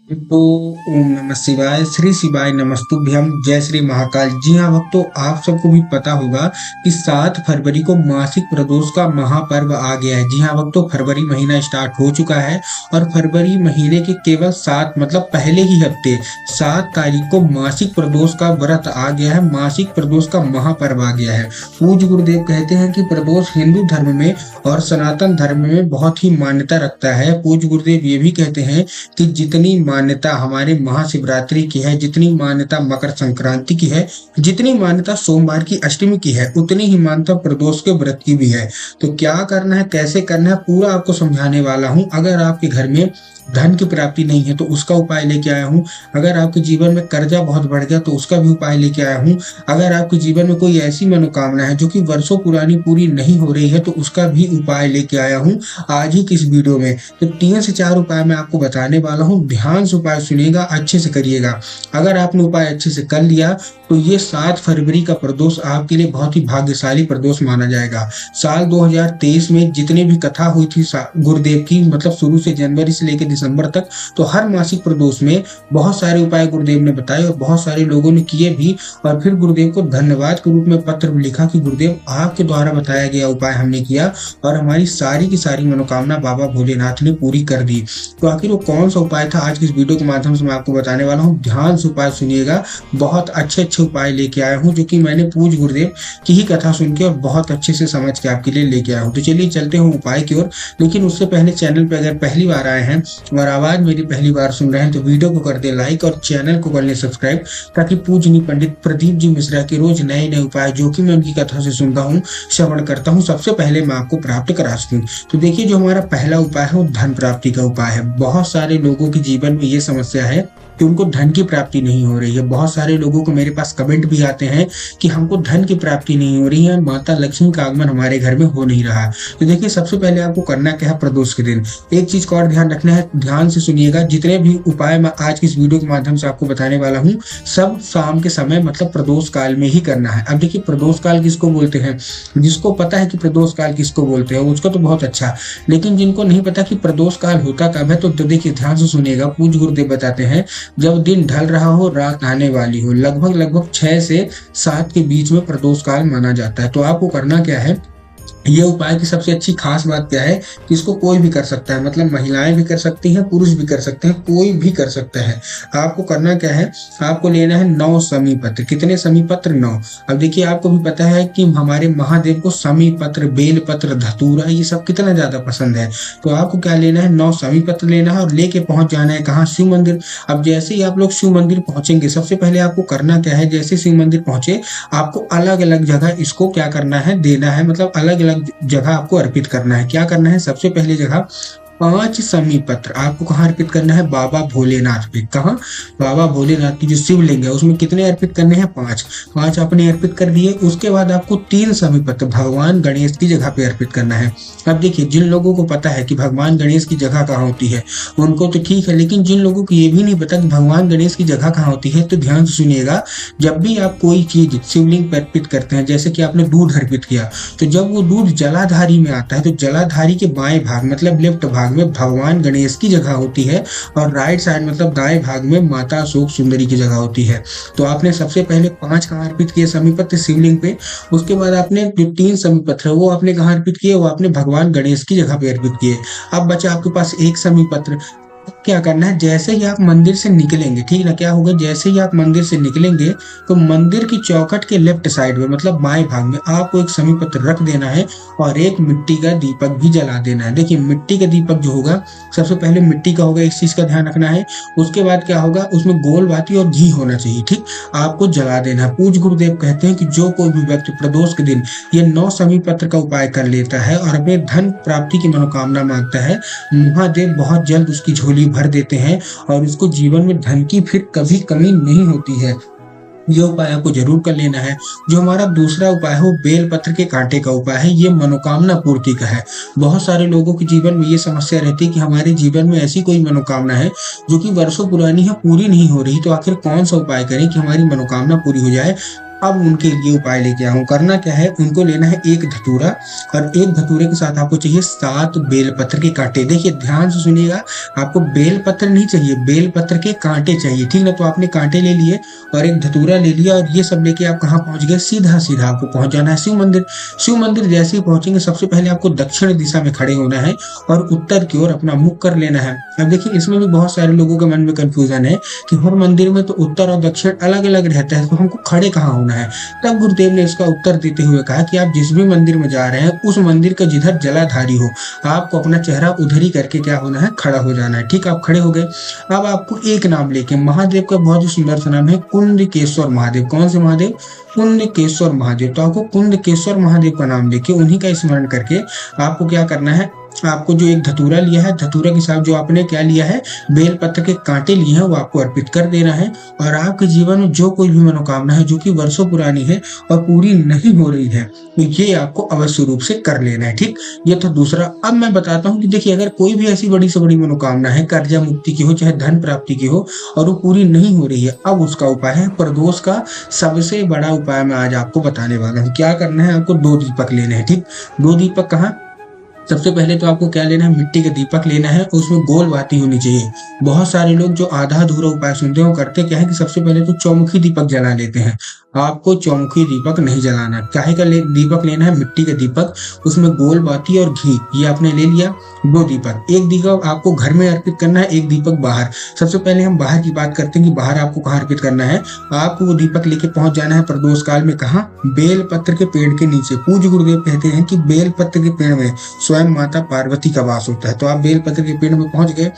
तो ओम नमः शिवाय, श्री शिवाय नमस्तुभ्यम, जय श्री महाकाल। जी हाँ भक्तों, आप सबको भी पता होगा कि 7 फरवरी को मासिक प्रदोष का महापर्व आ गया है। जी हाँ भक्तों, फरवरी महीना स्टार्ट हो चुका है और फरवरी महीने के केवल 7 मतलब पहले ही हफ्ते 7 तारीख को मासिक प्रदोष का व्रत आ गया है। मासिक प्रदोष का महापर्व आ गया है। पूज्य गुरुदेव कहते हैं कि प्रदोष हिंदू धर्म में और सनातन धर्म में बहुत ही मान्यता रखता है। पूज्य गुरुदेव ये भी कहते हैं कि जितनी मान्यता हमारे महाशिवरात्रि की है, जितनी मान्यता मकर संक्रांति की है, जितनी मान्यता सोमवार की अष्टमी की है, उतनी ही मान्यता प्रदोष के व्रत की भी है। तो क्या करना है, कैसे करना है, पूरा आपको समझाने वाला हूँ। अगर आपके घर में धन की प्राप्ति नहीं है तो उसका उपाय लेके आया हूँ। अगर आपके जीवन में कर्जा बहुत बढ़ गया तो उसका भी उपाय लेके आया हूँ। अगर आपके जीवन में कोई ऐसी मनोकामना है जो कि वर्षों पुरानी पूरी नहीं हो रही है तो उसका भी उपाय लेके आया हूँ आज ही किस वीडियो में। तो 3 से 4 उपाय मैं आपको बताने वाला हूँ। ध्यान से उपाय सुनिएगा, अच्छे से करिएगा। अगर आपने उपाय अच्छे से कर लिया तो ये 7 फरवरी का प्रदोष आपके लिए बहुत ही भाग्यशाली प्रदोष माना जाएगा। साल 2023 में जितने भी कथा हुई थी गुरुदेव की, मतलब शुरू से जनवरी से लेकर दिसंबर तक, तो हर मासिक प्रदोष में बहुत सारे उपाय गुरुदेव ने बताए और बहुत सारे लोगों ने किए भी। और फिर गुरुदेव को धन्यवाद के रूप में पत्र भी लिखा कि गुरुदेव आपके द्वारा बताया गया उपाय हमने किया और हमारी सारी की सारी मनोकामना बाबा भोलेनाथ ने पूरी कर दी। तो आखिर वो कौन सा उपाय था, आज की इस वीडियो के माध्यम से मैं आपको बताने वाला हूँ। ध्यान से उपाय सुनिएगा। बहुत अच्छे उपाय लेके आया हूँ जो कि मैंने पूज्य गुरुदेव की ही कथा सुन के और बहुत अच्छे से समझ के आपके लिए लेके आया हूँ। तो चलिए चलते हैं उपाय की ओर। लेकिन उससे पहले चैनल पे अगर पहली बार आए हैं और आवाज मेरी पहली बार सुन रहे हैं तो वीडियो को कर दे लाइक और चैनल को कर ले सब्सक्राइब, ताकि पूजनीय पंडित प्रदीप जी मिश्रा के रोज नए नए उपाय जो कि मैं उनकी कथा से सुनता हूँ, श्रवण करता हूँ, सबसे पहले मैं आपको प्राप्त करा सकूं। तो देखिए, जो हमारा पहला उपाय है वो धन प्राप्ति का उपाय है। बहुत सारे लोगों के जीवन में ये समस्या है कि उनको धन की प्राप्ति नहीं हो रही है। बहुत सारे लोगों को मेरे पास कमेंट भी आते हैं कि हमको धन की प्राप्ति नहीं हो रही है, माता लक्ष्मी का आगमन हमारे घर में हो नहीं रहा। तो देखिए, सबसे पहले आपको करना क्या है, प्रदोष के दिन एक चीज का और ध्यान रखना है। ध्यान से सुनिएगा, जितने भी उपाय मैं आज की इस वीडियो के माध्यम से आपको बताने वाला हूँ, सब शाम के समय मतलब प्रदोष काल में ही करना है। अब देखिए, प्रदोष काल किसको बोलते हैं, जिसको पता है कि प्रदोष काल किसको बोलते हैं उसको तो बहुत अच्छा, लेकिन जिनको नहीं पता कि प्रदोष काल होता कब है तो देखिए ध्यान से सुनिएगा। पूज्य गुरुदेव बताते हैं, जब दिन ढल रहा हो, रात आने वाली हो, लगभग 6 से 7 के बीच में प्रदोष काल माना जाता है। तो आपको करना क्या है, ये उपाय की सबसे अच्छी खास बात क्या है कि इसको कोई भी कर सकता है, मतलब महिलाएं भी कर सकती हैं, पुरुष भी कर सकते हैं, कोई भी कर सकता है। आपको करना क्या है, आपको लेना है 9 समी पत्र। कितने समी पत्र? 9। अब देखिए, आपको भी पता है कि हमारे महादेव को समी पत्र, बेल पत्र, धतूरा, ये सब कितना ज्यादा पसंद है। तो आपको क्या लेना है, 9 समी पत्र लेना है और लेके पहुंच जाना है कहाँ, शिव मंदिर। अब जैसे ही आप लोग शिव मंदिर पहुंचेंगे, सबसे पहले आपको करना क्या है, जैसे शिव मंदिर पहुंचे आपको अलग अलग जगह इसको क्या करना है, देना है, मतलब अलग अलग जगह आपको अर्पित करना है। क्या करना है, सबसे पहली जगह 5 समी पत्र आपको कहाँ अर्पित करना है, बाबा भोलेनाथ पे। कहाँ, बाबा भोलेनाथ की जो शिवलिंग है उसमें कितने अर्पित करने हैं, 5 आपने अर्पित कर दिए। उसके बाद आपको 3 समी पत्र भगवान गणेश की जगह पे अर्पित करना है। अब देखिए, जिन लोगों को पता है कि भगवान गणेश की जगह कहाँ होती है उनको तो ठीक है, लेकिन जिन लोगों को ये भी नहीं पता कि भगवान गणेश की जगह कहाँ होती है, तो ध्यान से सुनिएगा। जब भी आप कोई चीज शिवलिंग पर अर्पित करते हैं, जैसे कि आपने दूध अर्पित किया, तो जब वो दूध जलाधारी में आता है तो जलाधारी के बाएं भाग मतलब लेफ्ट भाग में भगवान गणेश की जगह होती है और राइट साइड मतलब दाएं भाग में माता अशोक सुंदरी की जगह होती है। तो आपने सबसे पहले 5 कहाँ अर्पित किए, समीपत्र शिवलिंग पे। उसके बाद आपने जो 3 समीपत्र है वो आपने कहाँ अर्पित किए, वो आपने भगवान गणेश की जगह पे अर्पित किए। अब बचा आपके पास 1 समीपत्र। क्या करना है, जैसे ही आप मंदिर से निकलेंगे, ठीक ना, क्या होगा, जैसे ही आप मंदिर से निकलेंगे तो मंदिर की चौखट के लेफ्ट साइड में मतलब बाएं भाग में आपको एक समीपत्र रख देना है और एक मिट्टी का दीपक भी जला देना है। देखिए, मिट्टी का दीपक जो होगा, सबसे पहले मिट्टी का होगा, इस चीज का ध्यान रखना है। उसके बाद क्या होगा, उसमें गोल बाती और घी होना चाहिए, ठीक, आपको जला देना है। पूज्य गुरुदेव कहते हैं कि जो कोई भी व्यक्ति प्रदोष के दिन ये 9 समीपत्र का उपाय कर लेता है और अपने धन प्राप्ति की मनोकामना मांगता है, महादेव बहुत जल्द उसकी झोली भर देते हैं और उसको जीवन में धन की फिर कभी कमी नहीं होती है। ये उपाय आपको जरूर कर लेना है। जो हमारा दूसरा उपाय है वो बेल पत्र के कांटे का उपाय है। ये मनोकामना पूर्ति का है। बहुत सारे लोगों के जीवन में ये समस्या रहती है कि हमारे जीवन में ऐसी कोई मनोकामना है जो कि वर्षों पुरानी है, पूरी नहीं हो रही, तो आखिर कौन सा उपाय करें कि हमारी मनोकामना पूरी हो जाए। अब उनके लिए उपाय लेके आया हूँ। करना क्या है, उनको लेना है एक धतूरा, और एक धतूरे के साथ आपको चाहिए 7 बेलपत्र के कांटे। देखिए ध्यान से सुनिएगा, आपको बेलपत्र नहीं चाहिए, बेलपत्र के कांटे चाहिए, ठीक ना। तो आपने कांटे ले लिए और एक धतूरा ले लिया, और ये सब लेके आप कहाँ पहुंच गए, सीधा सीधा आपको पहुंच जाना है शिव मंदिर। शिव मंदिर जैसे ही पहुंचेंगे, सबसे पहले आपको दक्षिण दिशा में खड़े होना है और उत्तर की ओर अपना मुख कर लेना है। अब देखिए इसमें भी बहुत सारे लोगों के मन में कंफ्यूजन है कि हर मंदिर में तो उत्तर और दक्षिण अलग अलग रहता है, तो हमको खड़े कहाँ होना है। तब गुरुदेव ने इसका उत्तर देते हुए कहा कि आप जिस भी मंदिर में जा रहे हैं, उस मंदिर का जिधर जलाधारी हो, आपको अपना चेहरा उधर ही करके क्या होना है, खड़ा हो जाना है। ठीक, आप खड़े हो गए। अब आपको एक नाम लेके, महादेव का बहुत ही सुंदर सा नाम है कुंडकेश्वर महादेव। कौन से महादेव, कुंडकेश्वर महादेव। तो आपको कुंडकेश्वर महादेव का नाम लेके, उन्हीं का स्मरण करके आपको क्या करना है, आपको जो एक धतूरा लिया है, धतूरा के साथ जो आपने क्या लिया है, बेलपत्र के कांटे लिए हैं, वो आपको अर्पित कर देना है। और आपके जीवन में जो कोई भी मनोकामना है जो कि वर्षों पुरानी है और पूरी नहीं हो रही है, तो ये आपको अवश्य रूप से कर लेना है। ठीक, ये तो दूसरा। अब मैं बताता हूँ कि देखिए अगर कोई भी ऐसी बड़ी से बड़ी मनोकामना है, कर्जा मुक्ति की हो चाहे धन प्राप्ति की हो, और वो पूरी नहीं हो रही है, अब उसका उपाय है प्रदोष का सबसे बड़ा उपाय मैं आज आपको बताने वाला हूँ। क्या करना है, आपको 2 दीपक लेने हैं। ठीक, 2 दीपक कहाँ, सबसे पहले तो आपको क्या लेना है, मिट्टी का दीपक लेना है, उसमें गोल बाती होनी चाहिए। बहुत सारे लोग जो आधा अधूरा उपाय सुनते हैं वो करते क्या है कि सबसे पहले तो चौमुखी दीपक जला लेते हैं। आपको चौमुखी दीपक नहीं जलाना। काहे का दीपक लेना है, मिट्टी का दीपक, उसमें गोल बाती और घी, ये आपने ले लिया। 2 दीपक, एक दीपक आपको घर में अर्पित करना है, एक दीपक बाहर। सबसे पहले हम बाहर की बात करते हैं कि बाहर आपको कहाँ अर्पित करना है। आपको वो दीपक लेके पहुंच जाना है प्रदोष काल में, कहाँ, बेल पत्र के पेड़ के नीचे। पूज्य गुरुदेव कहते हैं कि बेल पत्र के पेड़ में स्वयं माता पार्वती का वास होता है। तो आप बेल पत्र के पेड़ में पहुंच गए।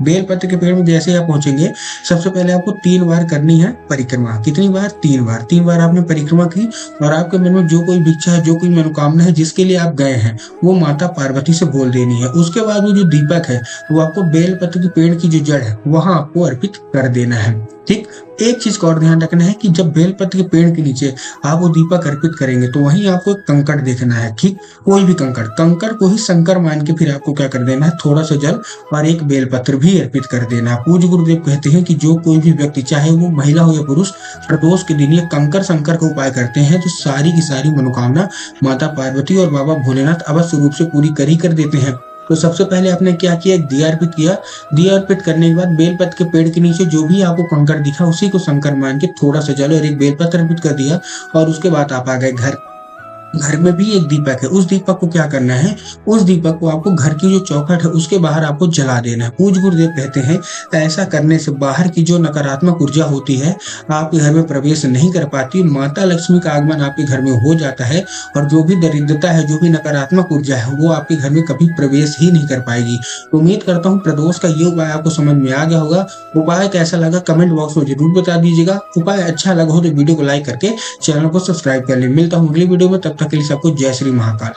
बेल पत्र के पेड़ में जैसे आप पहुंचेंगे, सबसे पहले आपको 3 बार करनी है परिक्रमा। कितनी बार, 3 बार। 3 बार आपने परिक्रमा की, और आपके मन में जो कोई इच्छा है, जो कोई मनोकामना है, जिसके लिए आप गए हैं, वो माता पार्वती से बोल देनी है। उसके बाद वो जो दीपक है, वो आपको बेल पत्र के पेड़ की जो जड़ है, वहां आपको अर्पित कर देना है। ठीक, एक चीज का और ध्यान रखना है कि जब बेलपत्र के पेड़ के नीचे आप वो दीपक अर्पित करेंगे, तो वहीं आपको एक कंकड़ देखना है। ठीक, कोई भी कंकड़ को ही शंकर मान के फिर आपको क्या कर देना है, थोड़ा सा जल और एक बेलपत्र भी अर्पित कर देना है। पूज्य गुरुदेव कहते हैं कि जो कोई भी व्यक्ति, चाहे वो महिला हो या पुरुष, प्रदोष के दिन ये कंकड़ शंकर का उपाय करते हैं, तो सारी की सारी मनोकामना माता पार्वती और बाबा भोलेनाथ अवश्य रूप से पूरी कर देते हैं। तो सबसे पहले आपने क्या किया, एक दिया अर्पित किया। दिया अर्पित करने के बाद बेलपत्र के पेड़ के नीचे जो भी आपको कंकड़ दिखा, उसी को शंकर मान के थोड़ा सा जल और एक बेलपत्र अर्पित कर दिया, और उसके बाद आप आ गए घर। घर में भी एक दीपक है, उस दीपक को क्या करना है, उस दीपक को आपको घर की जो चौखट है उसके बाहर आपको जला देना है। पूज्य गुरुदेव कहते हैं ऐसा करने से बाहर की जो नकारात्मक ऊर्जा होती है आपके घर में प्रवेश नहीं कर पाती, माता लक्ष्मी का आगमन आपके घर में हो जाता है, और जो भी दरिद्रता है, जो भी नकारात्मक ऊर्जा है, वो आपके घर में कभी प्रवेश ही नहीं कर पाएगी। उम्मीद करता हूँ प्रदोष का ये उपाय आपको समझ में आ गया होगा। उपाय कैसा लगा कमेंट बॉक्स में जरूर बता दीजिएगा। उपाय अच्छा लगा हो तो वीडियो को लाइक करके चैनल को सब्सक्राइब कर ले। मिलता हूँ अगली वीडियो में, तब तक के लिए सबको जय श्री महाकाल।